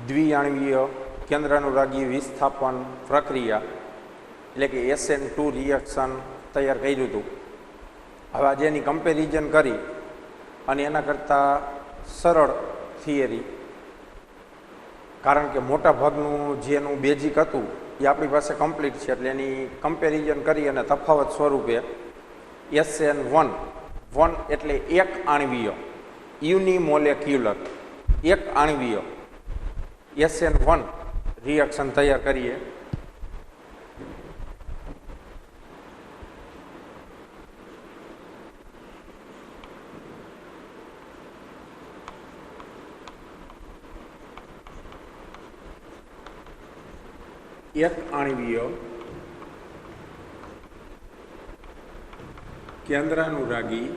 દ્વિઆણવીય કેન્દ્રાનુરાગી વિસ્થાપન પ્રક્રિયા એટલે કે SN2 રિએક્શન તૈયાર કર્યું હતું. હવે આજે એની કમ્પેરિઝન કરી અને એના કરતાં સરળ થિયરી, કારણ કે મોટા ભાગનું જેનું બેઝિક હતું એ આપણી પાસે કમ્પ્લીટ છે, એટલે એની કમ્પેરિઝન કરી અને તફાવત સ્વરૂપે SN1 એટલે એક આણવીય યુનિમોલેક્યુલર એક આણવીય SN1 રિએક્શન તૈયાર કરીએ. એક આણવીય કેન્દ્રાનુરાગી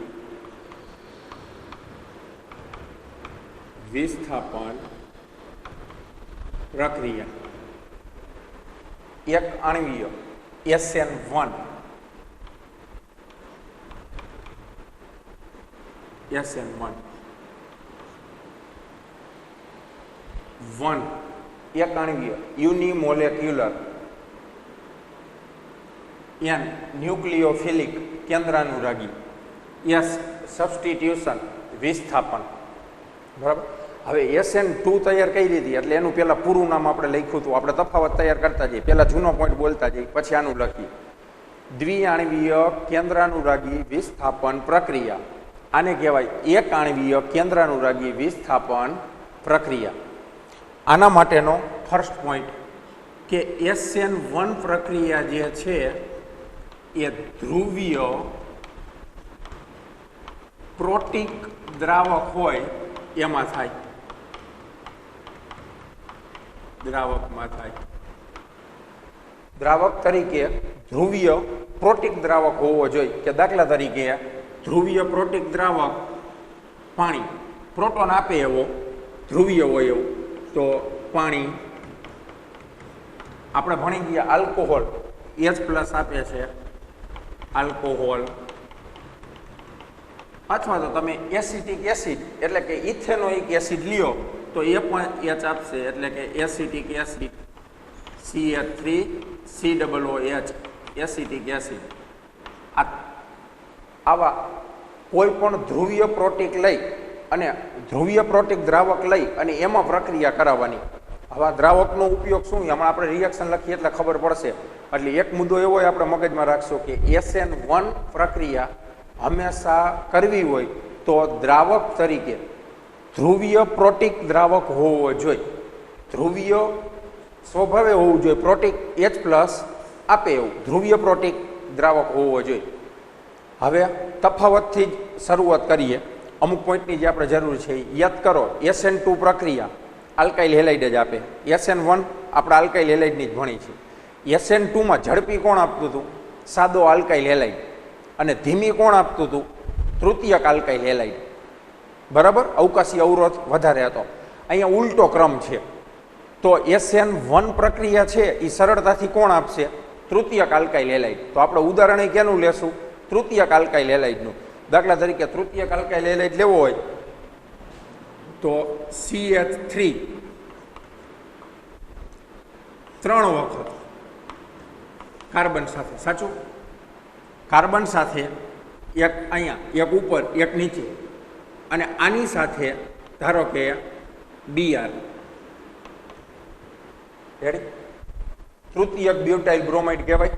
વિસ્થાપન પ્રક્રિયા. એક આણવીય SN1 એક આણવીય યુનિમોલેક્યુલર N ન્યુક્લિયોફિલિક કેન્દ્રાનુરાગી S સબસ્ટિટ્યુશન વિસ્થાપન. બરાબર. હવે SN2 તૈયાર કરી દીધી એટલે એનું પહેલાં પૂરું નામ આપણે લખ્યું હતું. આપણે તફાવત તૈયાર કરતા જઈએ, પહેલાં જૂનો પોઈન્ટ બોલતા જઈએ, પછી આનું લખીએ. દ્વિઆણવીય કેન્દ્રાનુરાગી વિસ્થાપન પ્રક્રિયા. આને કહેવાય એક આણવીય કેન્દ્રાનુરાગી વિસ્થાપન પ્રક્રિયા. આના માટેનો ફર્સ્ટ પોઈન્ટ કે SN1 પ્રક્રિયા જે છે એ ધ્રુવીય પ્રોટીક દ્રાવક હોય એમાં થાય, દ્રાવકમાં થાય. દ્રાવક તરીકે ધ્રુવીય પ્રોટીક દ્રાવક હોવો જોઈએ. કે દાખલા તરીકે ધ્રુવીય પ્રોટીક દ્રાવક પાણી, પ્રોટોન આપે એવો ધ્રુવીય હોય એવું, તો પાણી આપણે ભણી ગયા. આલ્કોહોલ H+ આપે છે, આલ્કોહોલ. અથવા તો તમે એસિટિક એસિડ એટલે કે ઇથેનોઇક એસિડ લ્યો તો એ પણ H આપશે, એટલે કે acetic acid CH3COOH acetic acid. આવા કોઈ પણ ધ્રુવીય પ્રોટીક લઈ અને ધ્રુવીય પ્રોટીક દ્રાવક લઈ અને એમાં પ્રક્રિયા કરાવવાની. આવા દ્રાવકનો ઉપયોગ શું, હમણાં આપણે રિએક્શન લખીએ એટલે ખબર પડશે. એટલે એક મુદ્દો એવો આપણે મગજમાં રાખશો કે SN1 પ્રક્રિયા હંમેશા કરવી હોય તો દ્રાવક તરીકે ધ્રુવીય પ્રોટીક દ્રાવક હોવો જોઈએ. ધ્રુવીય સ્વભાવે હોવું જોઈએ, પ્રોટીક H+ આપે એવું ધ્રુવીય પ્રોટીક દ્રાવક હોવો જોઈએ. હવે તફાવતથી જ શરૂઆત કરીએ. અમુક પોઈન્ટની જે આપણે જરૂર છે એ યાદ કરો. SN2 પ્રક્રિયા આલ્કાઇલ હેલાઇડ જ આપે. SN1 આપણે આલ્કાઇલ હેલાઇડની જ ભણી છે. SN2માં ઝડપી કોણ આપતું હતું? સાદો આલ્કાઇલ હેલાઇડ. અને ધીમી કોણ આપતું હતું? તૃતીયક આલ્કાઇલ હેલાઇડ. બરાબર. અવકાશી અવરોધ વધારે હતો. અહીંયા ઉલટો ક્રમ છે. તો SN1 પ્રક્રિયા છે એ સરળતાથી કોણ આપશે? તૃતીયક આલ્કાઇલ હેલાઇડ. તો આપણે ઉદાહરણ કેનું લેશું? તૃતીયક આલ્કાઇલ હેલાઇડનું. દાખલા તરીકે તૃતીયક આલ્કાઇલ હેલાઇડ લેવો હોય તો CH3 3 વખત કાર્બન સાથે, સાચું? કાર્બન સાથે એક અહીંયા, એક ઉપર, એક નીચે, અને આની સાથે ધારો કે Br. રેડી? તૃતીયક બ્યુટાઇલ બ્રોમાઇડ કહેવાય.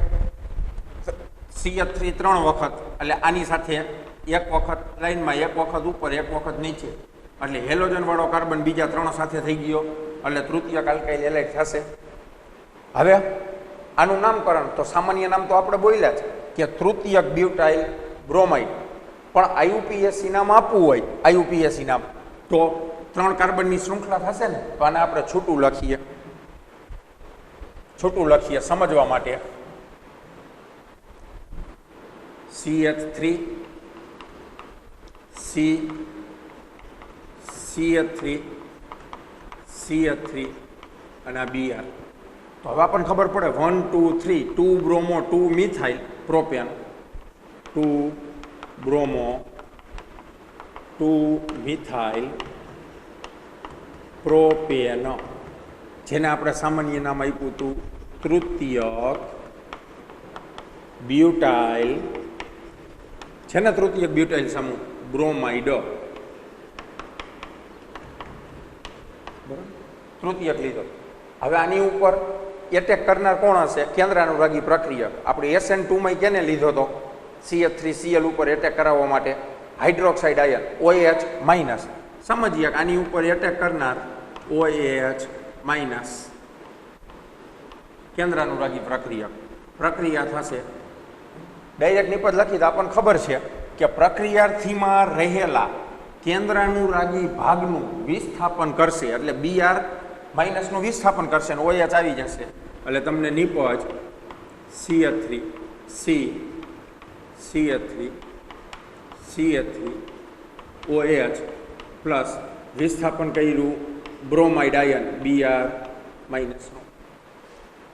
CH3 3 વખત એટલે આની સાથે એક વખત લાઈનમાં, એક વખત ઉપર, એક વખત નીચે, એટલે હેલોજન વાળો કાર્બન બીજા 3 સાથે થઈ ગયો એટલે તૃતીયક આલ્કાઇલ હેલાઇડ થશે. હવે આનું નામકરણ તો સામાન્ય નામ તો આપણે બોલ્યા છે કે તૃતીયક બ્યુટાઇલ બ્રોમાઇડ. પણ IUPAC નામ આપવું હોય, IUPAC નામ, તો 3 કાર્બનની શૃંખલા થશે ને. તો આને આપણે છૂટું લખીએ સમજવા માટે. CH3 CH3 અને આ Br. તો હવે આપણને ખબર પડે 1 2 3 2 bromo 2 methyl propane 2 bromo 2 methyl propane જેને આપણે સામાન્ય નામ આપ્યું હતું તૃતીયક બ્યુટાઇલ, છે ને તૃતીયક બ્યુટાઇલ સમૂહ બ્રોમાઇડ, તૃતીયક લીધો. હવે આની ઉપર એટેક કરનાર કોણ હશે? કેન્દ્રાનુરાગી પ્રક્રિયક. આપણે SN2 માં કેને લીધો હતો? CH3Cl ઉપર એટેક કરાવવા માટે હાઇડ્રોક્સાઇડ આયન OH માઇનસ. સમજીએ કે આની ઉપર એટેક કરનાર OH માઇનસ કેન્દ્રાનુરાગી પ્રક્રિયા થશે. ડાયરેક્ટ નિપજ લખી તો આપણને ખબર છે કે પ્રક્રિયાર્થીમાં રહેલા કેન્દ્રાનુરાગી ભાગનું વિસ્થાપન કરશે, એટલે Br માઇનસનું વિસ્થાપન કરશે અને OH આવી જશે. એટલે તમને નિપજ CH3 OH પ્લસ વિસ્થાપન કર્યું બ્રોમાઇડ આયન Br માઇનસનું.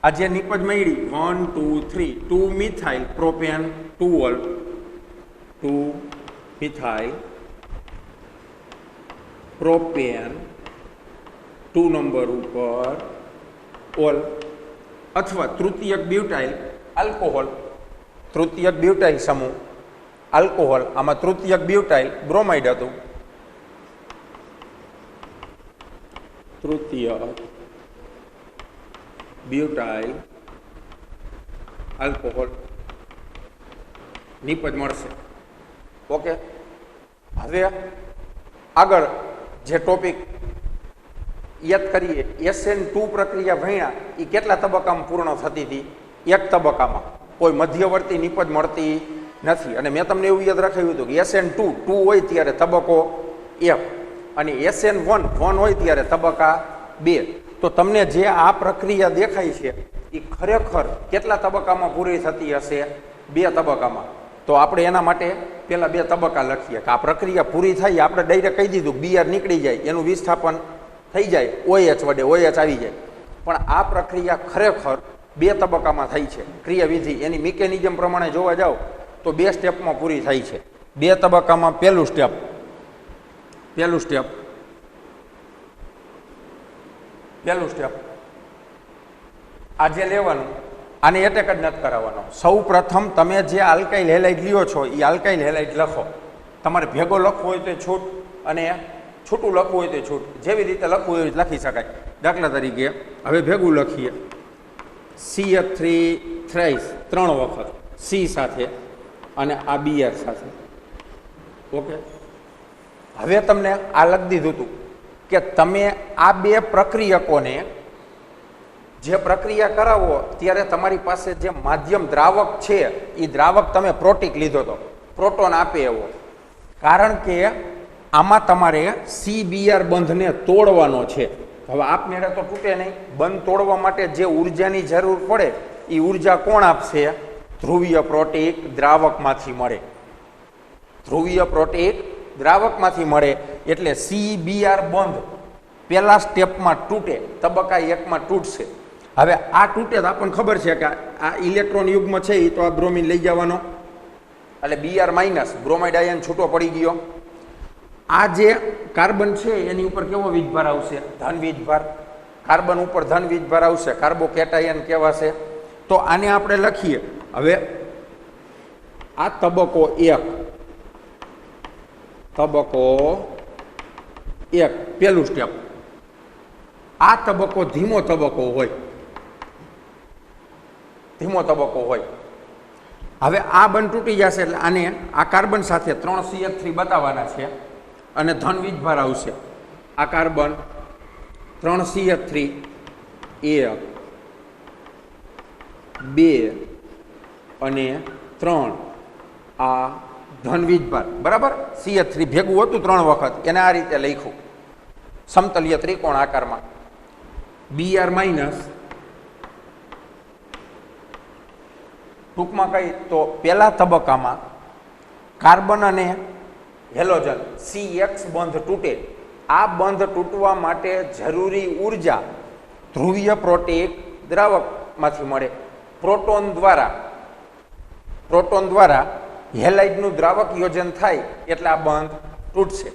આ જે નિપજ મળી 1 2 3 2 methyl propane 2 methyl propane 2 number ઉપર ઓલ, અથવા તૃતીયક બ્યુટાઇલ આલ્કોહોલ, તૃતીયક બ્યુટાઇલ સમૂહ આલ્કોહોલ. આમાં તૃતીયક બ્યુટાઇલ બ્રોમાઇડ હતું, તૃતીયક બ્યુટાઇલ આલ્કોહોલ નિપજ મળશે. ઓકે, હવે આગળ જે ટોપિક યાદ કરીએ, SN2 પ્રક્રિયા ભણ્યા એ કેટલા તબક્કામાં પૂર્ણ થતી હતી? એક તબક્કામાં, કોઈ મધ્યવર્તી નિપજ મળતી નથી. અને મેં તમને એવું યાદ રાખ્યું હતું કે SN2 હોય ત્યારે તબક્કો 1 અને SN1 હોય ત્યારે તબક્કા 2. તો તમને જે આ પ્રક્રિયા દેખાય છે એ ખરેખર કેટલા તબક્કામાં પૂરી થતી હશે? 2 તબક્કામાં. તો આપણે એના માટે પહેલા 2 તબક્કા લખીએ કે આ પ્રક્રિયા પૂરી થાય. આપણે ડાયરેક્ટ કહી દીધું Br નીકળી જાય, એનું વિસ્થાપન થઈ જાય OH વડે, OH આવી જાય. પણ આ પ્રક્રિયા ખરેખર 2 તબક્કામાં થઈ છે. ક્રિયાવિધિ એની મિકેનિઝમ પ્રમાણે જોવા જાવ તો 2 સ્ટેપમાં પૂરી થાય છે. 2 તબક્કામાં પહેલું સ્ટેપ આજે લેવાનું, આને એટેક જ નથી કરાવવાનો. સૌ પ્રથમ તમે જે આલ્કાઇલ હેલાઇડ લ્યો છો એ આલ્કાઇલ હેલાઇડ લખો. તમારે ભેગો લખવો હોય તો છૂટ અને છૂટું લખવું હોય તો છૂટ, જેવી રીતે લખવું એવી લખી શકાય. દાખલા તરીકે હવે ભેગું લખીએ CH3 થ્રાઇસ 3 વખત C સાથે અને આ Br સાથે. ઓકે, હવે તમને આ લખી દીધું હતું કે તમે આ 2 પ્રક્રિયકોને જે પ્રક્રિયા કરાવો ત્યારે તમારી પાસે જે માધ્યમ દ્રાવક છે એ દ્રાવક તમે પ્રોટીક લીધો હતો, પ્રોટોન આપે એવો. કારણ કે આમાં તમારે CBr બંધને તોડવાનો છે. હવે આપમેળે તો તૂટે નહીં. બંધ તોડવા માટે જે ઉર્જાની જરૂર પડે એ ઉર્જા કોણ આપશે? ધ્રુવીય પ્રોટીક દ્રાવકમાંથી મળે. ધ્રુવીય પ્રોટીક દ્રાવકમાંથી મળે એટલે CBr બંધ પહેલા સ્ટેપમાં તૂટે, તબક્કા 1માં તૂટશે. હવે આ તૂટે તો આપણને ખબર છે કે આ ઇલેક્ટ્રોન યુગ્મ છે એ તો આ બ્રોમિન લઈ જવાનો, એટલે Br માઇનસ બ્રોમાઇડ આયન છૂટો પડી ગયો. આ જે કાર્બન છે એની ઉપર કેવો વીજભાર આવશે? ધન વીજભાર. કાર્બન ઉપર ધન વીજભાર આવશે, કાર્બોકેટાયન કહેવાશે. તો આને આપણે લખીએ. હવે આ તબક્કો 1 પહેલું સ્ટેપ. આ તબક્કો ધીમો તબક્કો હોય. હવે આ બંધ તૂટી જશે એટલે આને આ કાર્બન સાથે 3 CH3 બતાવવાના છે અને ધન વીજભાર આવશે. આ કાર્બન 3 CH3 1 2 અને 3 આ ધન વીજભાર બરાબર. CH3 ભેગું હતું 3 વખત, એને આ રીતે લખ્યું સમતલીય ત્રિકોણ આકારમાં. Br માઇનસ ટૂંકમાં કઈ તો પહેલા તબક્કામાં કાર્બન અને હેલોજન CX બંધ તૂટે. આ બંધ તૂટવા માટે જરૂરી ઉર્જા ધ્રુવીય પ્રોટીક દ્રાવકમાંથી મળે. પ્રોટોન દ્વારા હેલાઇડનું દ્રાવક યોજન થાય એટલે આ બંધ તૂટશે.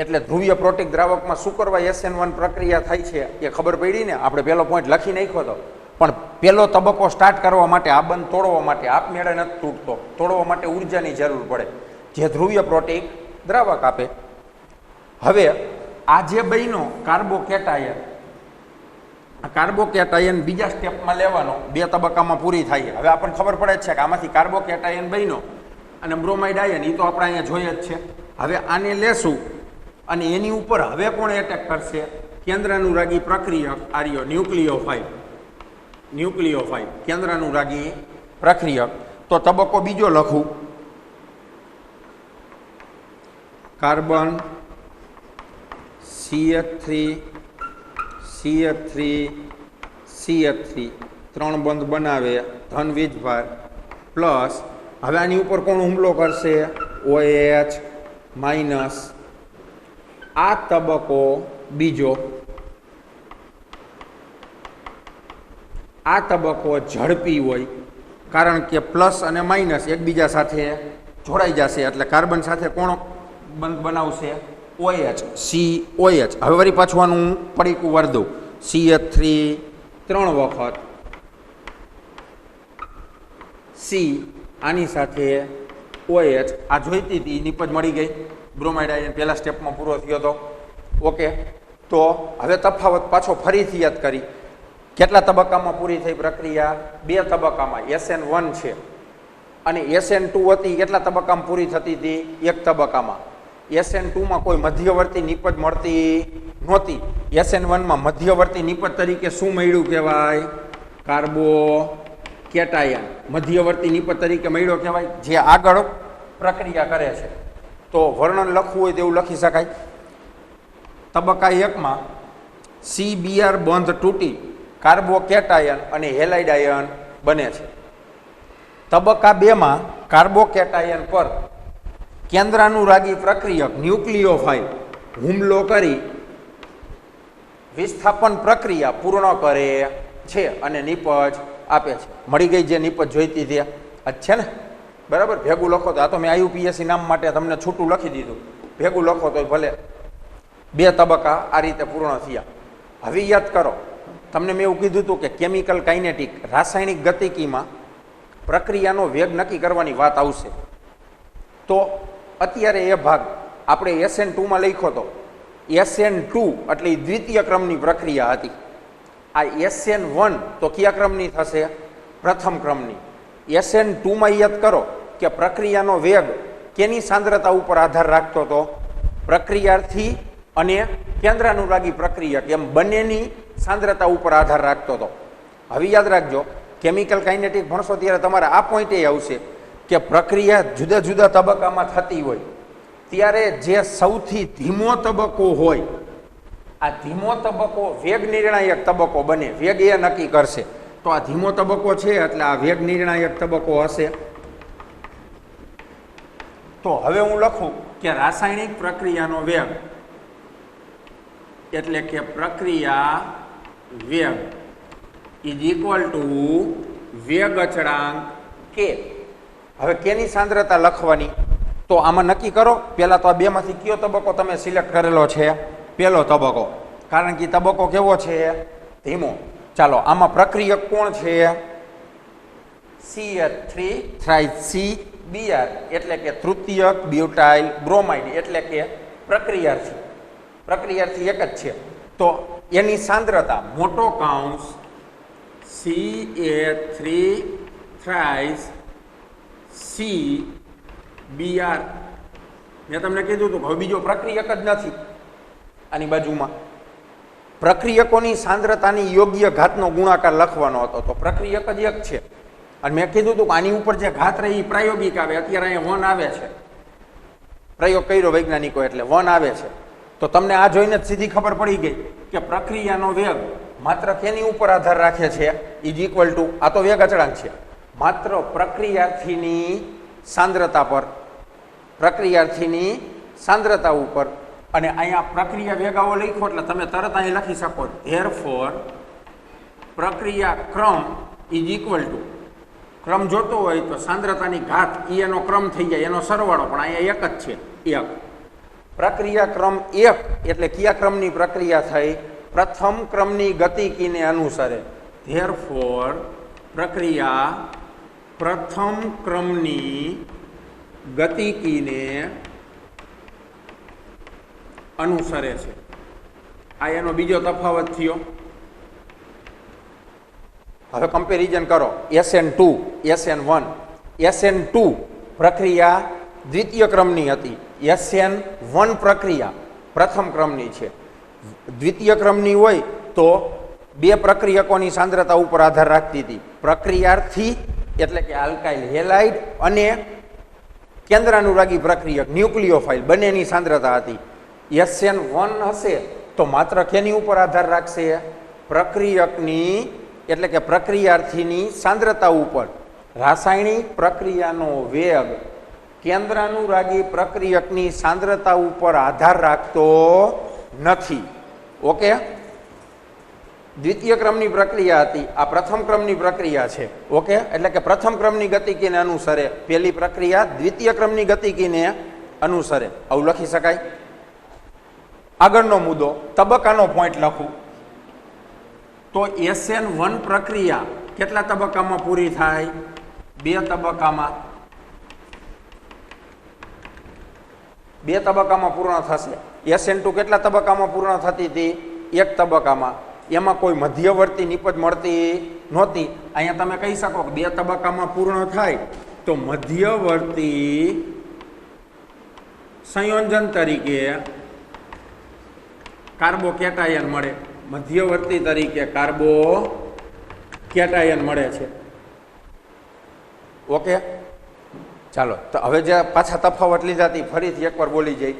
એટલે ધ્રુવીય પ્રોટીક દ્રાવકમાં શું કરવા SN1 પ્રક્રિયા થાય છે એ ખબર પડી ને. આપણે પહેલો પોઈન્ટ લખી નાખ્યો હતો, પણ પહેલો તબક્કો સ્ટાર્ટ કરવા માટે, આ બંધ તોડવા માટે આપમેળે નથી તૂટતો, તોડવા માટે ઉર્જાની જરૂર પડે, જે ધ્રુવીય પ્રોટીક દ્રાવક આપે. હવે આ જે બન્યો કાર્બોકેટાયન, આ કાર્બોકેટાયન બીજા સ્ટેપમાં લેવાનો, 2 તબક્કામાં પૂરી થાય. હવે આપણને ખબર પડે છે કે આમાંથી કાર્બોકેટાયન બન્યો અને બ્રોમાઇડ આયન, એ તો આપણે અહીંયા જોઈએ જ છે. હવે આને લેશું અને એની ઉપર હવે કોણ એટેક કરશે? કેન્દ્રાનુરાગી પ્રક્રિયક આર્યો ન્યુક્લિયોફાઇલ કેન્દ્રાનુરાગી પ્રક્રિયક. તો તબક્કો બીજો લખું, કાર્બન CH3 3 બંધ બનાવે, ધન વીજભાર પ્લસ. હવે આની ઉપર કોણ હુમલો કરશે? OH minus. આ તબક્કો બીજો, આ તબક્કો ઝડપી હોય, કારણ કે પ્લસ અને માઇનસ એકબીજા સાથે જોડાઈ જશે, એટલે કાર્બન સાથે કોણ બંધ બનાવશે? OH, COH. હવે વળી પાછું આનું પડીકું વાર દઉં, CH3 3 વખત C, આની સાથે OH. આ જોઈતી હતી, નિપજ મળી ગઈ. બ્રોમાઇડ આયન પહેલા સ્ટેપમાં પૂરો થયો હતો. ઓકે, તો હવે તફાવત પાછો ફરીથી યાદ કરી. કેટલા તબક્કામાં પૂરી થઈ પ્રક્રિયા? 2 તબક્કામાં. SN1 છે અને SN2 હતી, કેટલા તબક્કામાં પૂરી થતી હતી? 1 તબક્કામાં. SN2માં કોઈ મધ્યવર્તી નિપજ મળતી નહોતી. SN1માં મધ્યવર્તી નિપજ તરીકે શું મળ્યું કહેવાય? કાર્બોકેટાયન મધ્યવર્તી નિપજ તરીકે મળ્યો કહેવાય, જે આગળ પ્રક્રિયા કરે છે. તો વર્ણન લખવું હોય તેવું લખી શકાય. તબક્કા 1માં CBr બંધ તૂટી કાર્બોકેટાયન અને હેલાઇડ આયન બને છે. તબક્કા 2માં કાર્બોકેટાયન પર કેન્દ્રાનુરાગી પ્રક્રિયક ન્યુક્લિયોફાઇલ હુમલો કરી વિસ્થાપન પ્રક્રિયા પૂર્ણ કરે છે અને નિપજ આપે છે. મળી ગઈ જે નિપજ જોઈતી તે જ છે ને? બરાબર. ભેગું લખો તો, આ તો મેં IUPAC નામ માટે તમને છૂટું લખી દીધું, ભેગું લખો તો ભલે. 2 તબક્કા આ રીતે પૂર્ણ થયા. હવે યાદ કરો, તમને મેં એવું કીધું હતું કે કેમિકલ કાઇનેટિક, રાસાયણિક ગતિકીમાં પ્રક્રિયાનો વેગ નક્કી કરવાની વાત આવશે. તો અત્યારે એ ભાગ આપણે SN2માં લખ્યો હતો. SN2 એટલે દ્વિતીય ક્રમની પ્રક્રિયા હતી. આ SN1 તો કયા ક્રમની થશે? પ્રથમ ક્રમની. SN2માં યાદ કરો કે પ્રક્રિયાનો વેગ કેની સાંદ્રતા ઉપર આધાર રાખતો હતો? પ્રક્રિયાર્થી અને કેન્દ્રાનુરાગી પ્રક્રિયક, એમ બંનેની સાંદ્રતા ઉપર આધાર રાખતો હતો. હવે યાદ રાખજો, કેમિકલ કાઇનેટિક ભણશો ત્યારે તમારે આ પોઈન્ટ એ આવશે કે પ્રક્રિયા જુદા જુદા તબક્કામાં થતી હોય ત્યારે જે સૌથી ધીમો તબક્કો હોય, આ ધીમો તબક્કો વેગ નિર્ણાયક તબક્કો બને. વેગ એ નક્કી કરશે. તો આ ધીમો તબક્કો છે એટલે આ વેગ નિર્ણાયક તબક્કો હશે. તો હવે હું લખું કે રાસાયણિક પ્રક્રિયાનો વેગ એટલે કે પ્રક્રિયા વેગ ઇઝ ઇક્વલ ટુ વેગ અચળાંક કે. હવે કેની સાંદ્રતા લખવાની? તો આમાં નક્કી કરો. પહેલાં તો આ 2 માંથી કયો તબક્કો તમે સિલેક્ટ કરેલો છે? પહેલો તબક્કો, કારણ કે તબક્કો કેવો છે? ધીમો. ચાલો, આમાં પ્રક્રિયક કોણ છે? CH3 CBr એટલે કે તૃતીયક બ્યુટાઇલ બ્રોમાઇડ, એટલે કે પ્રક્રિયાર્થી. પ્રક્રિયાર્થી એક જ છે. તો એની સાંદ્રતા મોટો કૌંસ CH3 CBr. મેં તમને કીધું હતું હવે બીજો પ્રક્રિયક જ નથી આની બાજુમાં. પ્રક્રિયકોની સાંદ્રતાની યોગ્ય ઘાતનો ગુણાકાર લખવાનો હતો. તો પ્રક્રિયક જ એક છે. અને મેં કીધું હતું કે આની ઉપર જે ઘાત રહી એ પ્રાયોગિક આવે. અત્યારે અહીંયા 1 આવે છે. પ્રયોગ કર્યો વૈજ્ઞાનિકો એટલે 1 આવે છે. તો તમને આ જોઈને જ સીધી ખબર પડી ગઈ કે પ્રક્રિયાનો વેગ માત્ર કેની ઉપર આધાર રાખે છે? ઇઝ ઇક્વલ ટુ, આ તો વેગ અચળાંક છે, માત્ર પ્રક્રિયાર્થીની સાંદ્રતા પર, પ્રક્રિયાર્થીની સાંદ્રતા ઉપર. અને અહીંયા પ્રક્રિયા વેગાઓ લખ્યો એટલે તમે તરત અહીં લખી શકો ધેરફોર પ્રક્રિયા ક્રમ ઇઝ ઇક્વલ ટુ, ક્રમ જોતો હોય તો સાંદ્રતાની ઘાત એનો ક્રમ થઈ જાય, એનો સરવાળો, પણ અહીંયા એક જ છે, 1. પ્રક્રિયા ક્રમ 1 એટલે કયા ક્રમની પ્રક્રિયા થઈ? પ્રથમ ક્રમની ગતિકીને અનુસરે. ધેરફોર પ્રક્રિયા પ્રથમ ક્રમની ગતિકીને અનુસરે છે. આ એનો બીજો તફાવત થયો. હવે કમ્પેરિઝન કરો SN2 SN1. SN2 પ્રક્રિયા દ્વિતીય ક્રમની હતી. SN1 પ્રક્રિયા પ્રથમ ક્રમની છે. દ્વિતીય ક્રમની હોય તો બે પ્રક્રિયકોની સાંદ્રતા ઉપર આધાર રાખતી હતી. પ્રક્રિયાર્થી એટલે કે આલ્કાઇલ હેલાઇડ અને કેન્દ્રાનુરાગી પ્રક્રિયક ન્યુક્લિયોફાઇલ બંનેની સાંદ્રતા હતી. SN1 હશે તો માત્ર કેની ઉપર આધાર રાખશે? પ્રક્રિયકની એટલે કે પ્રક્રિયાર્થીની સાંદ્રતા ઉપર. રાસાયણિક પ્રક્રિયાનો વેગ કેન્દ્રાનુરાગી પ્રક્રિયકની સાંદ્રતા ઉપર આધાર રાખતો નથી. ઓકે, દ્વિતીય ક્રમની પ્રક્રિયા હતી, આ પ્રથમ ક્રમની પ્રક્રિયા છે. ઓકે, એટલે કે પ્રથમ ક્રમની ગતિકીને અનુસરે. પહેલી પ્રક્રિયા દ્વિતીય ક્રમની ગતિકીને અનુસરે. આવું લખી શકાય. આગળનો મુદ્દો તબક્કાનો પોઈન્ટ લખું તો SN1 પ્રક્રિયા કેટલા તબક્કામાં પૂરી થાય? 2 તબક્કામાં. 2 તબક્કામાં પૂર્ણ થશે. SN2 કેટલા તબક્કામાં પૂર્ણ થતી હતી? 1 તબક્કામાં. એમાં કોઈ મધ્યવર્તી નિપજ મળતી નહોતી. અહીંયા તમે કહી શકો કે 2 તબક્કામાં પૂર્ણ થાય તો મધ્યવર્તી સંયોજન તરીકે કાર્બોકેટાયન મળે. મધ્યવર્તી તરીકે કાર્બોકેટાયન મળે છે. ઓકે, ચાલો તો હવે જે પાછા તફાવત લીધા હતી ફરીથી એકવાર બોલી જઈ.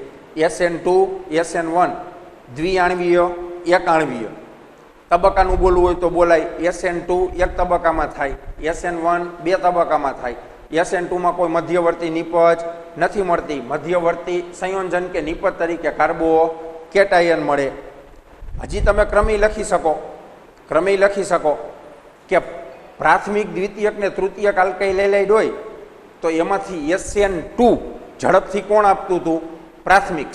SN2 SN1 દ્વિઆણવીય એક આણવીય. તબક્કાનું બોલવું હોય તો બોલાય. SN2 1 તબક્કામાં થાય, SN1 2 તબક્કામાં થાય. SN2માં કોઈ મધ્યવર્તી નિપજ નથી મળતી. મધ્યવર્તી સંયોજન કે નિપજ તરીકે કાર્બોકેટાયન મળે. હજી તમે ક્રમેય લખી શકો કે પ્રાથમિક દ્વિતીયક ને તૃતીયક આલ્કાઇલ હેલાઇડ હોય તો એમાંથી SN2 ઝડપથી કોણ આપતું હતું? પ્રાથમિક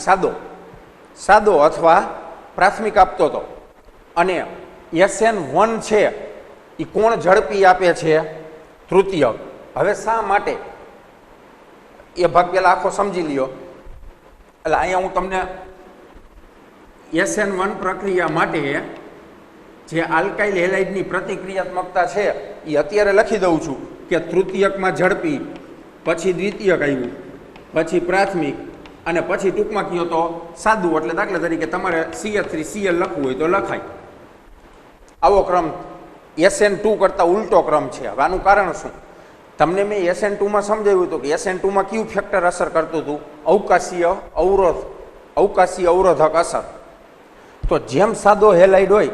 સાદો અથવા પ્રાથમિક આપતો હતો. અને SN1 છે એ કોણ ઝડપી આપે છે? તૃતીયક. હવે શા માટે એ ભાગ પેલા આખો સમજી લ્યો. એટલે અહીંયા હું તમને SN1 પ્રક્રિયા માટે જે આલ્કાઇલ હેલાઇડની પ્રતિક્રિયાત્મકતા છે એ અત્યારે લખી દઉં છું કે તૃતીયકમાં ઝડપી, પછી દ્વિતીયક આવ્યું, પછી પ્રાથમિક અને પછી ટૂંકમાં કહો તો સાદું. એટલે દાખલા તરીકે તમારે CH3Cl લખવું હોય તો લખાય. આવો ક્રમ SN2 કરતાં ઉલટો ક્રમ છે. હવે આનું કારણ શું? તમને મેં SN2માં સમજાવ્યું હતું કે SN2માં કયું ફેક્ટર અસર કરતું હતું? અવકાશીય અવરોધક અસર. તો જેમ સાદો હેલાઇડ હોય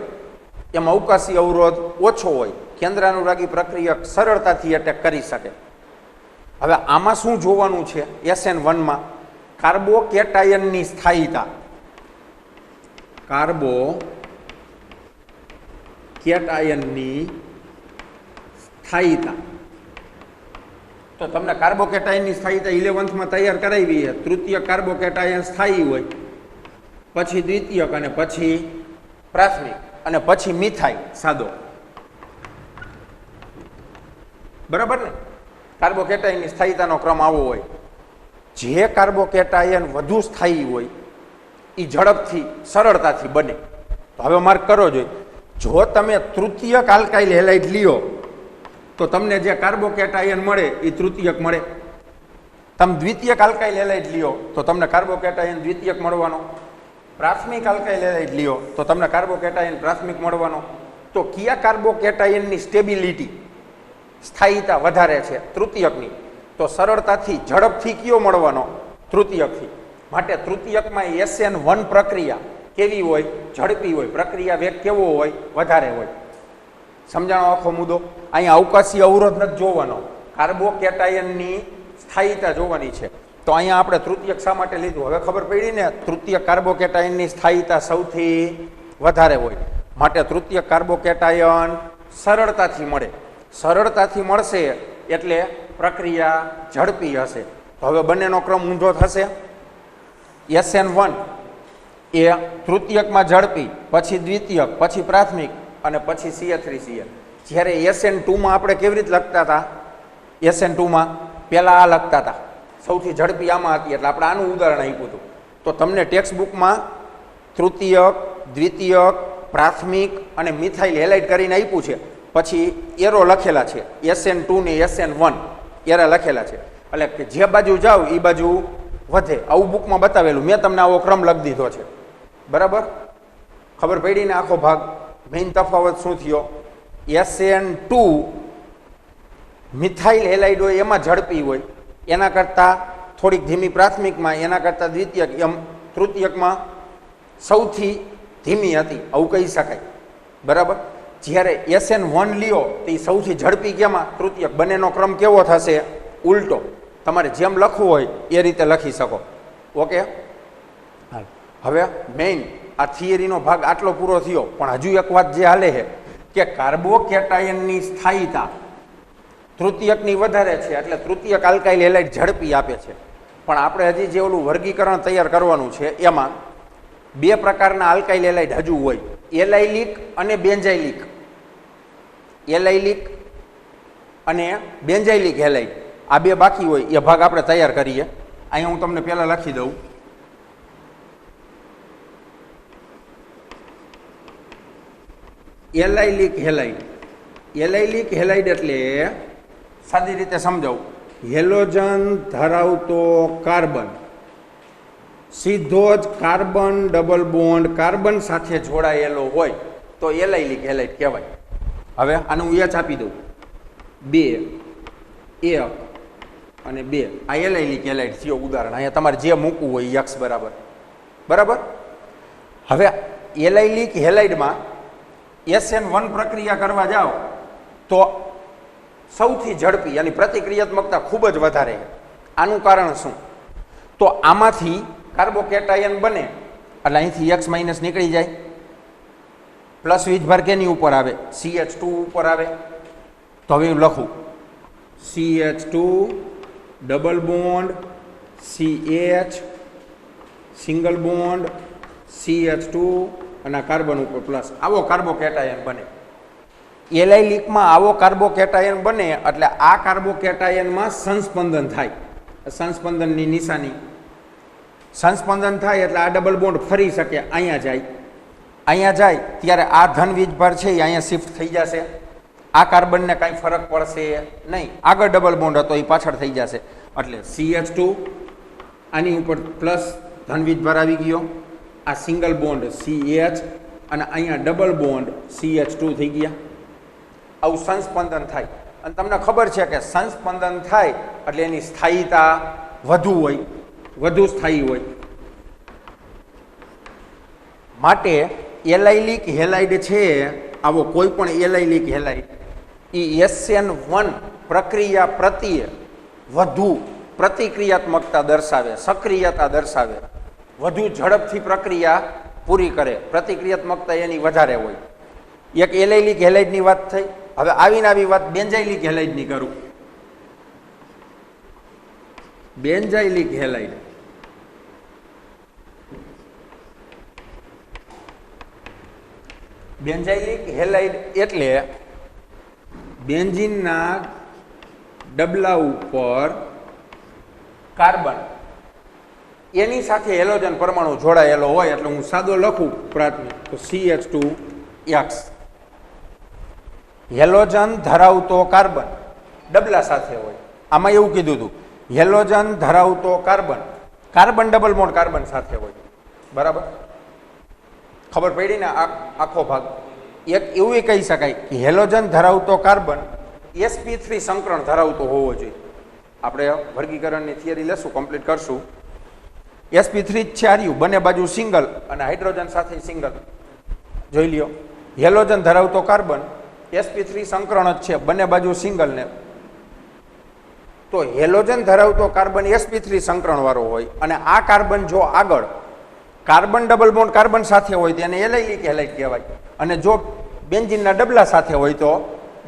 એમ અવકાશી અવરોધ ઓછો હોય. કેન્દ્રાનુરાગી પ્રક્રિયક સરળતાથી એટેક કરી શકે. હવે આમાં શું જોવાનું છે? SN1માં કાર્બોકેટાયનની સ્થાયીતા. કાર્બોકેટાયનની સ્થાયીતા. તો તમને કાર્બોકેટાયનની સ્થાયીતા 11th તૈયાર કરાવી છે. તૃતીય કાર્બોકેટાયન સ્થાયી હોય, પછી દ્વિતીયક અને પછી પ્રાથમિક અને પછી મિથાઇલ સાદો. બરાબર ને? કાર્બોકેટાયનની સ્થાયીતાનો ક્રમ આવો હોય. જે કાર્બોકેટાયન વધુ સ્થાયી હોય એ ઝડપથી સરળતાથી બને. તો હવે માર્ક કરો જોઈએ. જો તમે તૃતીયક આલ્કાઇલ હેલાઇડ લ્યો તો તમને જે કાર્બોકેટાયન મળે એ તૃતીયક મળે. તમે દ્વિતીયક આલ્કાઇલ હેલાઇડ લ્યો તો તમને કાર્બોકેટાયન દ્વિતીયક મળવાનો. પ્રાથમિક આલ્કાઇલ હેલાઇડ લ્યો તો તમને કાર્બોકેટાયન પ્રાથમિક મળવાનો. તો કયા કાર્બોકેટાયનની સ્ટેબિલિટી સ્થાયીતા વધારે છે? તૃતીયકની. તો સરળતાથી ઝડપથી કયો મળવાનો? તૃતીયકથી. માટે તૃતીયકમાં SN1 પ્રક્રિયા કેવી હોય? ઝડપી હોય. પ્રક્રિયા વેગ કેવો હોય? વધારે હોય. સમજાણો આખો મુદ્દો? અહીંયા અવકાશી અવરોધ નથી જોવાનો, કાર્બોકેટાયનની સ્થાયીતા જોવાની છે. તો અહીંયા આપણે તૃતીયક શા માટે લીધું? હવે ખબર પડી ને. તૃતીયક કાર્બોકેટાયનની સ્થાયીતા સૌથી વધારે હોય. માટે તૃતીયક કાર્બોકેટાયન સરળતાથી મળે. સરળતાથી મળશે એટલે પ્રક્રિયા ઝડપી હશે. તો હવે બંનેનો ક્રમ ઊંધો થશે. SN1 એ તૃતીયકમાં ઝડપી, પછી દ્વિતીયક, પછી પ્રાથમિક અને પછી CH3Cl. જ્યારે SN2માં આપણે કેવી રીતે લખતા હતા? SN2માં પહેલાં આ લખતા હતા, સૌથી ઝડપી આમાં હતી, એટલે આપણે આનું ઉદાહરણ આપ્યું હતું. તો તમને ટેક્સ્ટ બુકમાં તૃતીયક, દ્વિતીયક, પ્રાથમિક અને મિથાઇલ હેલાઇડ કરીને આપ્યું છે, પછી એરો લખેલા છે, SN2 ને SN1 એરા લખેલા છે. એટલે કે જે બાજુ જાઓ એ બાજુ વધે, આવું બુકમાં બતાવેલું. મેં તમને આવો ક્રમ લખી દીધો છે, બરાબર? ખબર પડી ને આખો ભાગ? મેઇન તફાવત શું થયો? SN2 મિથાઇલ હેલાઇડ હોય એમાં ઝડપી હોય, એના કરતાં થોડીક ધીમી પ્રાથમિકમાં, એના કરતાં દ્વિતીયક એમ તૃતીયકમાં સૌથી ધીમી હતી, આવું કહી શકાય, બરાબર? જ્યારે SN1 લ્યો તો એ સૌથી ઝડપી કેમાં? તૃતીયક. બંનેનો ક્રમ કેવો થશે? ઉલટો. તમારે જેમ લખવું હોય એ રીતે લખી શકો. ઓકે, હવે મેઇન આ થિયરીનો ભાગ આટલો પૂરો થયો, પણ હજુ એક વાત જે હાલે છે કે કાર્બોકેટાયનની સ્થાયીતા તૃતીયકની વધારે છે, એટલે તૃતીયક આલ્કાઇલ હેલાઇડ ઝડપી આપે છે. પણ આપણે હજી જે ઓલું વર્ગીકરણ તૈયાર કરવાનું છે એમાં બે પ્રકારના આલ્કાઇલ હેલાઇડ હજુ હોય, એલાઇલિક અને બેન્ઝાઇલિક. એલાઇલિક અને બેન્ઝાઇલિક હેલાઇડ આ બે બાકી હોય, એ ભાગ આપણે તૈયાર કરીએ. અહીંયા હું તમને પહેલા લખી દઉં. Allylic halide. એલાઇલિક હેલાઇડ એટલે સાદી રીતે સમજાવું, હેલોજન ધરાવતો કાર્બન સીધો જ કાર્બન ડબલ બોન્ડ કાર્બન સાથે જોડાયેલો હોય તો એલાઇલિક હેલાઇડ કહેવાય. હવે આનું હું એચ આપી દઉં, 2 એક અને 2, આ એલાઇલિક હેલાઇડ થયો ઉદાહરણ. અહીંયા તમારે જે મૂકવું હોય એક્સ બરાબર, બરાબર. હવે એલાઇલિક હેલાઇડમાં SN1 પ્રક્રિયા કરવા જાઓ તો સૌથી ઝડપી એની પ્રતિક્રિયાત્મકતા ખૂબ જ વધારે. આનું કારણ શું? તો આમાંથી કાર્બોકેટાયન બને એટલે અહીંથી X માઇનસ નીકળી જાય, પ્લસ વીજભાર કેની ઉપર આવે? CH2 ઉપર આવે. તો હવે હું લખું CH2 double bond CH single bond CH2 અને કાર્બન ઉપર પ્લસ. આવો કાર્બોકેટાયન બને. એલાઇલિકમાં આવો કાર્બોકેટાયન બને એટલે આ કાર્બોકેટાયનમાં સંસ્પંદન થાય. સંસ્પંદનની નિશાની, સંસ્પંદન થાય એટલે આ ડબલ બોન્ડ ફરી શકે, અહીંયા જાય. અહીંયા જાય ત્યારે આ ધન વીજભાર છે એ અહીંયા શિફ્ટ થઈ જશે. આ કાર્બનને કાંઈ ફરક પડશે નહીં. આગળ ડબલ બોન્ડ હતો એ પાછળ થઈ જશે. એટલે CH2 આની ઉપર પ્લસ ધન વીજભાર આવી ગયો, આ સિંગલ બોન્ડ CH અને અહીંયા ડબલ બોન્ડ CH2 થઈ ગયા. આવું સંસ્પંદન થાય. અને તમને ખબર છે કે સંસ્પંદન થાય એટલે એની સ્થાયીતા વધુ હોય, વધુ સ્થાયી હોય. માટે એલાઇલિક હેલાઇડ છે, આવો કોઈ પણ એલાઇલિક હેલાઇડ એ SN1 પ્રક્રિયા પ્રત્યે વધુ પ્રતિક્રિયાત્મકતા દર્શાવે, સક્રિયતા દર્શાવે, વધુ ઝડપથી પ્રક્રિયા પૂરી કરે, પ્રતિક્રિયાત્મકતા એની વધારે હોય. એક એલાઇલિક હેલાઇડની વાત થઈ. હવે આવીને આવી વાત બેન્ઝાઇલિક હેલાઇડની કરું. બેન્ઝાઇલિક હેલાઇડ બેન્ઝાઇલિક હેલાઇડ એટલે બેન્ઝીનના ડબલા ઉપર કાર્બન એની સાથે હેલોજન પરમાણુ જોડાયેલો હોય. એટલે હું સાદો લખું પ્રાથમિક તો CH2X. હેલોજન ધરાવતો કાર્બન ડબલા સાથે હોય. આમાં એવું કીધું હતું હેલોજન ધરાવતો carbon, carbon double bond carbon સાથે હોય, બરાબર? ખબર પડી ને આખો ભાગ? એક એવું કહી શકાય કે હેલોજન ધરાવતો કાર્બન sp3 સંકરણ ધરાવતો હોવો જોઈએ. આપણે વર્ગીકરણની થિયરી લેશું, કમ્પ્લીટ કરશું. sp3 જ છે આર્યું, બંને બાજુ સિંગલ અને હાઇડ્રોજન સાથે સિંગલ. જોઈ લ્યો, હેલોજન ધરાવતો કાર્બન sp3 સંકરણ જ છે, બંને બાજુ સિંગલ ને. તો હેલોજન ધરાવતો કાર્બન sp3 સંકરણ વાળો હોય અને આ કાર્બન જો આગળ કાર્બન ડબલ બોન્ડ કાર્બન સાથે હોય તો એને એલાઇલિક હેલાઇડ કહેવાય. અને જો બેન્ઝીનના ડબલા સાથે હોય તો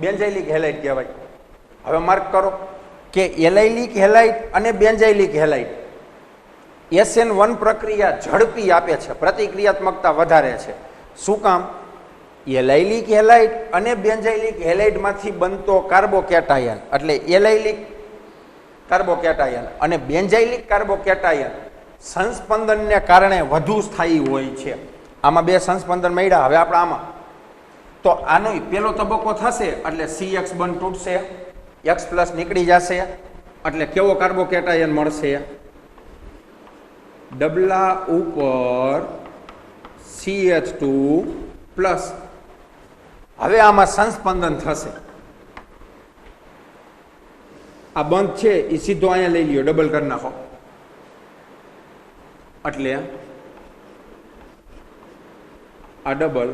બેન્ઝાઇલિક હેલાઇડ કહેવાય. હવે માર્ક કરો કે એલાઇલિક હેલાઇડ અને બેન્ઝાઇલિક હેલાઇડ SN1 પ્રક્રિયા ઝડપી આપે છે, પ્રતિક્રિયાત્મકતા વધારે છે. શું કામ? એલાઇલિક હેલાઇડ અને બેન્ઝાઇલિક હેલાઇડમાંથી બનતો કાર્બોકેટાયન, એટલે એલાઇલિક કાર્બોકેટાયન અને બેન્ઝાઇલિક કાર્બોકેટાયન સંસ્પંદનને કારણે વધુ સ્થાયી હોય છે. આમાં બે સંસ્પંદન મળ્યા. હવે આપણે આમાં તો આનો પેલો તબક્કો થશે એટલે CX બંધ તૂટશે, X+ નીકળી જશે, એટલે કેવો કાર્બોકેટાયન મળશે? ડબલા ઉપર CH2+. હવે આમાં સંસ્પંદન થશે. આ બંધ છે એ સીધો અહીંયા લઈ લ્યો, ડબલ કરી નાખો, એટલે આ ડબલ,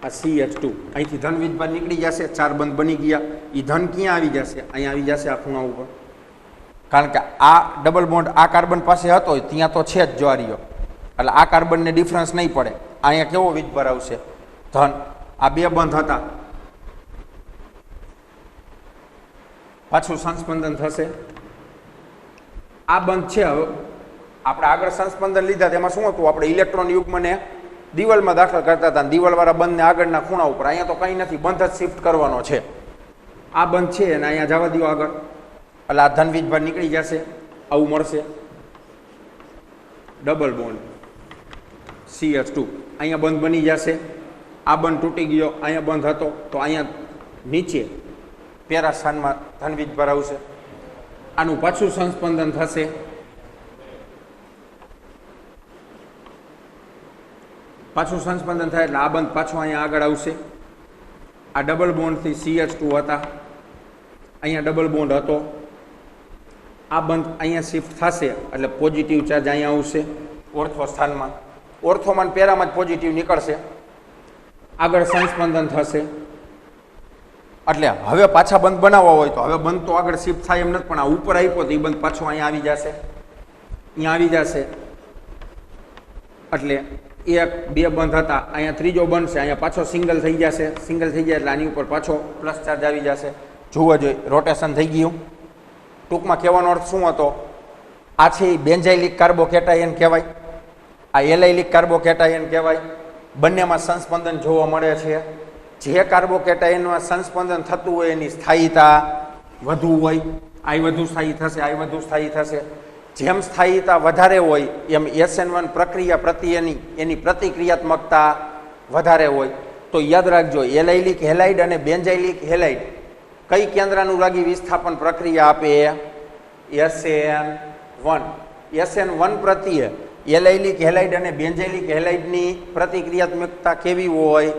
આ CH2 અહીંથી ધન વીજભાર નીકળી જશે, 4 બંધ બની ગયા. એ ધન ક્યાં આવી જશે? અહીંયા આવી જશે, આ ખૂણા ઉપર. કારણ કે આ ડબલ બોન્ડ આ કાર્બન પાસે હતો, ત્યાં તો છે જ જ્વારીઓ, એટલે આ કાર્બનને ડિફરન્સ નહીં પડે. અહીંયા કેવો વીજભાર આવશે? ધન. આ બે બંધ હતા, પાછું સંસ્પંદન થશે. આ બંધ છે. હવે આપણે આગળ સંસ્પંદન લીધા તેમાં શું હતું? આપણે ઇલેક્ટ્રોન યુગ્મને દિવાલમાં દાખલ કરતા હતા, દિવાલવાળા બંધને આગળના ખૂણા ઉપર. અહીંયા તો કંઈ નથી, બંધ જ શિફ્ટ કરવાનો છે. આ બંધ છે અને અહીંયા જવા દો આગળ, એટલે આ ધન વીજભાર નીકળી જશે, આવું મળશે. ડબલ બોન્ડ CH2, અહીંયા બંધ બની જશે. આ બંધ તૂટી ગયો, અહીંયા બંધ હતો તો અહીંયા નીચે પેરા સ્થાનમાં ધન વીજભાર આવશે. આનું પાછું સંસ્પંદન થશે. પાછું સંસ્પંદન થાય એટલે આ બંધ પાછું અહીંયા આગળ આવશે. આ ડબલ બોન્ડથી CH2 હતા, અહીંયા ડબલ બોન્ડ હતો. આ બંધ અહીંયા શિફ્ટ થશે એટલે પોઝિટિવ ચાર્જ અહીંયા આવશે ઓર્થો સ્થાનમાં. ઓર્થોમાં પેરામાં જ પોઝિટિવ નીકળશે. આગળ સંસ્પંદન થશે. એટલે હવે પાછા બંધ બનાવવા હોય તો હવે બંધ તો આગળ શિફ્ટ થાય એમ નથી, પણ આ ઉપર આપ્યો તો એ બંધ પાછો અહીંયા આવી જશે, અહીંયા આવી જશે. એટલે 1 2 બંધ હતા, અહીંયા ત્રીજો બંધ છે, અહીંયા પાછો સિંગલ થઈ જશે. સિંગલ થઈ જાય એટલે આની ઉપર પાછો પ્લસ ચાર્જ આવી જશે. જોવા જોઈએ, રોટેશન થઈ ગયું. ટૂંકમાં કહેવાનો અર્થ શું હતો? આ છે બેન્ઝાઇલિક કાર્બોકેટાયન કહેવાય, આ એલાઇલિક કાર્બોકેટાયન કહેવાય. બંનેમાં સંસ્પંદન જોવા મળે છે. જે કાર્બોકેટાયનમાં સંસ્પંદન થતું હોય એની સ્થાયીતા વધુ હોય, આ વધુ સ્થાયી થશે, આ વધુ સ્થાયી થશે. જેમ સ્થાયીતા વધારે હોય એમ SN1 પ્રક્રિયા પ્રત્યેની એની પ્રતિક્રિયાત્મકતા વધારે હોય. તો યાદ રાખજો, એલાઇલિક હેલાઇડ અને બેન્ઝાઇલિક હેલાઇડ કઈ કેન્દ્રાનુરાગી વિસ્થાપન પ્રક્રિયા આપે? SN1. SN1 પ્રત્યે એલાઇલિક હેલાઇડ અને બેન્ઝાઇલિક હેલાઇડની પ્રતિક્રિયાત્મકતા કેવી હોય?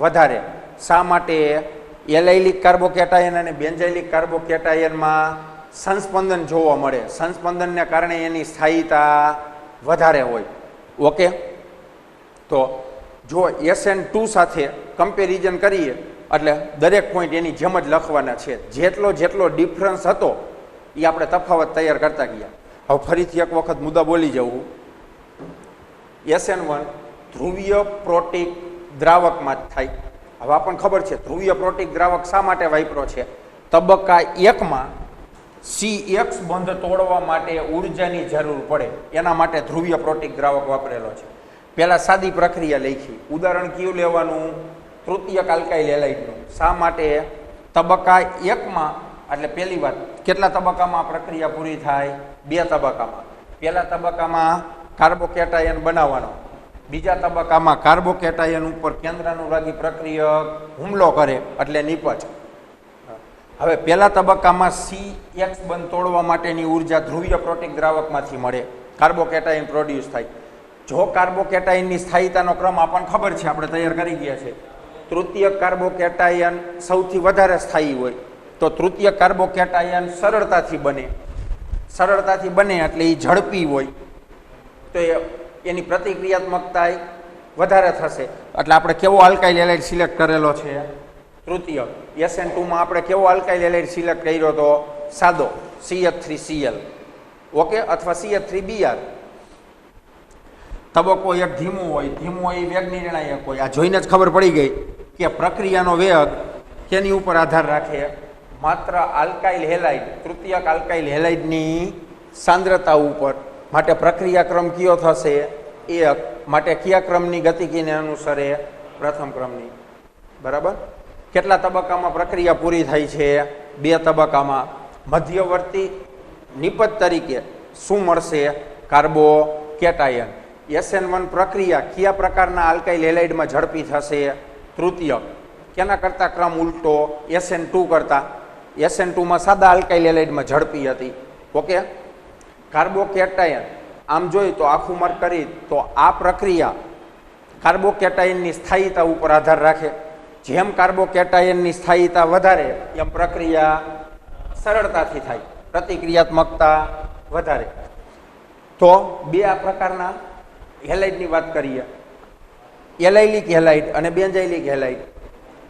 વધારે. શા માટે? એલાઇલિક કાર્બોકેટાયન અને બેન્ઝાઇલિક કાર્બોકેટાયનમાં સંસ્પંદન જોવા મળે. સંસ્પંદનને કારણે એની સ્થાયીતા વધારે હોય. ઓકે, તો જો SN2 સાથે કમ્પેરિઝન કરીએ એટલે દરેક પોઈન્ટ એની જેમ જ લખવાના છે. જેટલો ડિફરન્સ હતો એ આપણે તફાવત તૈયાર કરતા ગયા. હવે ફરીથી એક વખત મુદ્દા બોલી જવું. SN1 ધ્રુવીય પ્રોટીક દ્રાવકમાં જ થાય. હવે આપણને ખબર છે ધ્રુવીય પ્રોટીક દ્રાવક શા માટે વાપરો છે? તબક્કા 1માં CX બંધ તોડવા માટે ઉર્જાની જરૂર પડે, એના માટે ધ્રુવીય પ્રોટીક દ્રાવક વાપરેલો છે. પહેલાં સાદી પ્રક્રિયા લખી. ઉદાહરણ કયું લેવાનું? તૃતીયક આલ્કાઇલ હેલાઇડનું. શા માટે? તબક્કા 1માં, એટલે પહેલી વાત, કેટલા તબક્કામાં પ્રક્રિયા પૂરી થાય? 2 તબક્કામાં. પહેલા તબક્કામાં કાર્બોકેટાયન બનાવવાનો, બીજા તબક્કામાં કાર્બોકેટાયન ઉપર કેન્દ્રાનુરાગી પ્રક્રિયક હુમલો કરે એટલે નિપજ. હવે પહેલા તબક્કામાં CX બંધ તોડવા માટેની ઉર્જા ધ્રુવીય પ્રોટીક દ્રાવકમાંથી મળે, કાર્બોકેટાયન પ્રોડ્યુસ થાય. જો કાર્બોકેટાયનની સ્થાયીતાનો ક્રમ આપણને ખબર છે, આપણે તૈયાર કરી ગયા છે. તૃતીય કાર્બોકેટાયન સૌથી વધારે સ્થાયી હોય, તો તૃતીય કાર્બોકેટાયન સરળતાથી બને એટલે એ ઝડપી હોય, તો એની પ્રતિક્રિયાત્મકતા વધારે થશે. એટલે આપણે કેવો આલ્કાઇલ હેલાઇડ સિલેક્ટ કરેલો છે? તૃતીય. SN2માં આપણે કેવો આલ્કાઇલ હેલાઇડ સિલેક્ટ કર્યો તો? સાદો, CH3Cl. ઓકે, અથવા CH3Br. તબક્કો 1 ધીમો હોય એ વેગ નિર્ણાયક હોય. આ જોઈને જ ખબર પડી ગઈ કે પ્રક્રિયાનો વેગ કેની ઉપર આધાર રાખે? માત્ર આલ્કાઇલ હેલાઇડ, તૃતીયક આલ્કાઇલ હેલાઇડની સાંદ્રતા ઉપર. માટે પ્રક્રિયાક્રમ કયો થશે? 1. માટે કયા ક્રમની ગતિકીને અનુસરે? પ્રથમ ક્રમની. બરાબર. કેટલા તબક્કામાં પ્રક્રિયા પૂરી થાય છે? 2 તબક્કામાં. મધ્યવર્તી નિપજ તરીકે શું મળશે? કાર્બોકેટાયન. SN1 પ્રક્રિયા કયા પ્રકારના આલ્કાઇલ હેલાઇડમાં ઝડપી થશે? તૃતીયક. કેના કરતા ક્રમ ઉલટો? SN2 કરતા. SN2માં સાદા આલ્કાઇલ હેલાઇડમાં ઝડપી હતી. ઓકે. કાર્બોકેટાયન આમ જોઈએ તો આખું માર્ક કરી તો આ પ્રક્રિયા કાર્બોકેટાયનની સ્થાયીતા ઉપર આધાર રાખે. જેમ કાર્બોકેટાયનની સ્થાયીતા વધારે એમ પ્રક્રિયા સરળતાથી થાય, પ્રતિક્રિયાત્મકતા વધારે. તો 2 આ પ્રકારના હેલાઇડની વાત કરીએ, એલાઇલિક હેલાઇડ અને બેન્ઝાઇલિક હેલાઇડ.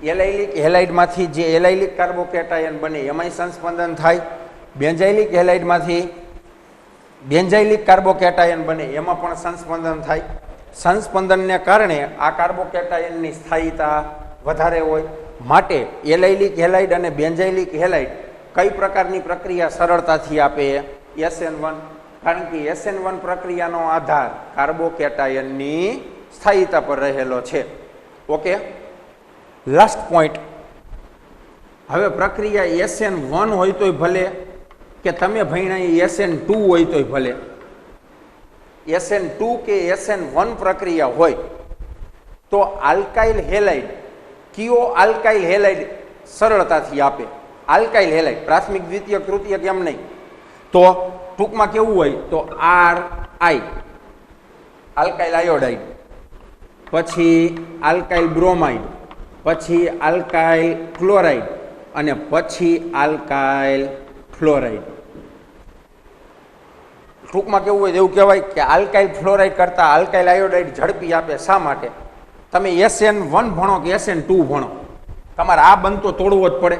એલાઇલિક હેલાઇડમાંથી જે એલાઇલિક કાર્બોકેટાયન બને એમાંય સંસ્પંદન થાય. બેન્ઝાઇલિક હેલાઇડમાંથી બેન્ઝાઇલિક કાર્બોકેટાયન બને એમાં પણ સંસ્પંદન થાય. સંસ્પંદનને કારણે આ કાર્બોકેટાયનની સ્થાયીતા વધારે હોય. માટે એલાઇલિક હેલાઇડ અને બેન્ઝાઇલિક હેલાઇડ કઈ પ્રકારની પ્રક્રિયા સરળતાથી આપે? SN1. કારણ કે SN1 પ્રક્રિયાનો આધાર કાર્બોકેટાયનની સ્થાયીતા પર રહેલો છે. ઓકે. Last point. હવે પ્રક્રિયા SN1 હોય તોય ભલે કે તમે ભણ્યા SN2 હોય તોય ભલે, SN2 કે SN1 પ્રક્રિયા હોય તો આલ્કાઇલ હેલાઇડ કયો આલ્કાઇલ હેલાઇડ સરળતાથી આપે? આલ્કાઇલ હેલાઇડ, પ્રાથમિક, દ્વિતીયક, તૃતીયક એમ નહીં. તો ટૂંકમાં કેવું હોય તો RI આલ્કાઇલ આયોડાઇડ, પછી આલ્કાઇલ બ્રોમાઇડ, પછી આલ્કાઇલ ક્લોરાઇડ અને પછી આલ્કાઇલ ફ્લોરાઇડ. ટૂંકમાં કેવું હોય એવું કહેવાય કે આલ્કાઇલ ફ્લોરાઇડ કરતાં આલ્કાઇલ આયોડાઇડ ઝડપી આપે. શા માટે? તમે SN1 ભણો કે SN2 ભણો, તમારે આ બંધ તો તોડવો જ પડે.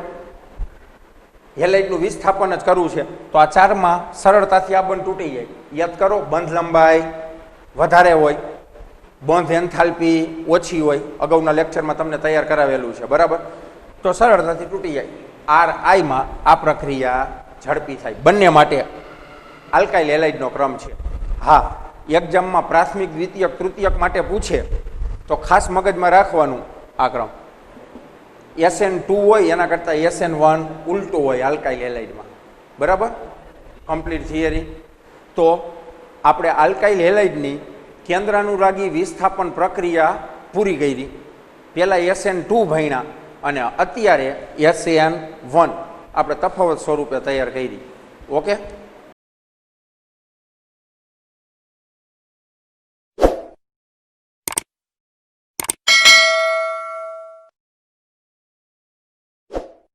હેલાઇડનું વિસ્થાપન જ કરવું છે તો આ 4માં સરળતાથી આ બંધ તૂટી જાય. યાદ કરો, બંધ લંબાઈ વધારે હોય, બંધ એન્થાલ્પી ઓછી હોય. અગાઉના લેક્ચરમાં તમને તૈયાર કરાવેલું છે. બરાબર. તો સરળતાથી તૂટી જાય. RIમાં આ પ્રક્રિયા ઝડપી થાય. બંને માટે આલ્કાઇલ હેલાઇડનો ક્રમ છે. હા, એક્ઝામમાં પ્રાથમિક, દ્વિતીયક, તૃતીયક માટે પૂછે તો ખાસ મગજમાં રાખવાનું આ ક્રમ. SN2 હોય એના કરતાં SN1 ઉલટું હોય આલ્કાઇલ હેલાઇડમાં. બરાબર. Complete theory. તો આપણે આલ્કાઇલ હેલાઇડની કેન્દ્રાનુરાગી વિસ્થાપન પ્રક્રિયા પૂરી કરી. પહેલાં SN2 ભણ્યા અને અત્યારે SN1 આપણે તફાવત સ્વરૂપે તૈયાર કરી. ઓકે.